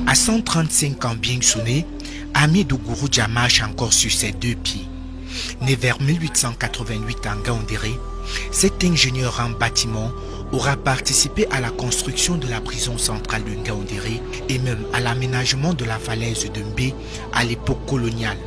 À 135 ans bien sonné, Hamidou Gouroudia marche encore sur ses deux pieds. Né vers 1888 en Ngaoundéré, cet ingénieur en bâtiment aura participé à la construction de la prison centrale de Ngaoundéré et même à l'aménagement de la falaise de Mbé à l'époque coloniale.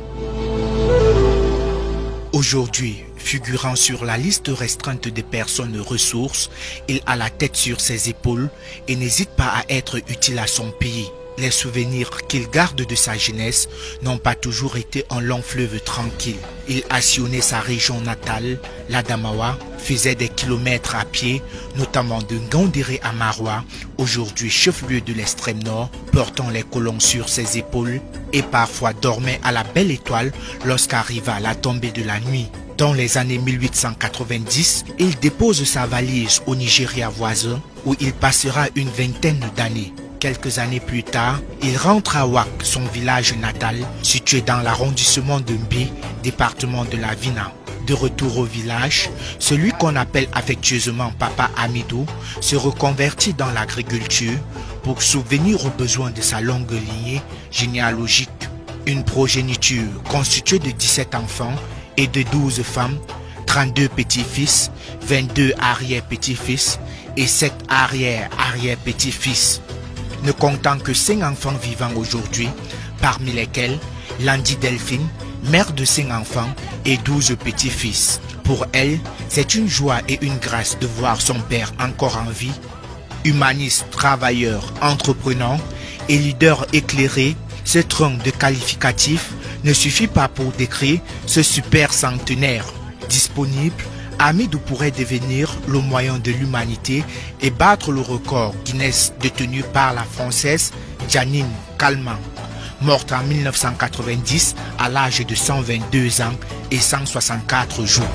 Aujourd'hui, figurant sur la liste restreinte des personnes ressources, il a la tête sur ses épaules et n'hésite pas à être utile à son pays. Les souvenirs qu'il garde de sa jeunesse n'ont pas toujours été un long fleuve tranquille. Il a sillonné sa région natale, l'Adamawa, faisait des kilomètres à pied, notamment de Ngaoundéré à Maroua, aujourd'hui chef-lieu de l'extrême nord, portant les colons sur ses épaules et parfois dormait à la belle étoile lorsqu'arriva la tombée de la nuit. Dans les années 1890, il dépose sa valise au Nigeria voisin où il passera une vingtaine d'années. Quelques années plus tard, il rentre à Ouak, son village natal, situé dans l'arrondissement de Mbé, département de la Vina. De retour au village, celui qu'on appelle affectueusement Papa Hamidou se reconvertit dans l'agriculture pour subvenir aux besoins de sa longue lignée généalogique. Une progéniture constituée de 17 enfants et de 12 femmes, 32 petits-fils, 22 arrière-petits-fils et 7 arrière-arrière-petits-fils. Ne comptant que 5 enfants vivants aujourd'hui, parmi lesquels Landi Delphine, mère de 5 enfants et 12 petits-fils. Pour elle, c'est une joie et une grâce de voir son père encore en vie. Humaniste, travailleur, entreprenant et leader éclairé, ce tronc de qualificatif ne suffit pas pour décrire ce super centenaire. Disponible, Hamidou pourrait devenir le moyen de l'humanité et battre le record Guinness détenu par la Française Janine Calment, morte en 1990 à l'âge de 122 ans et 164 jours.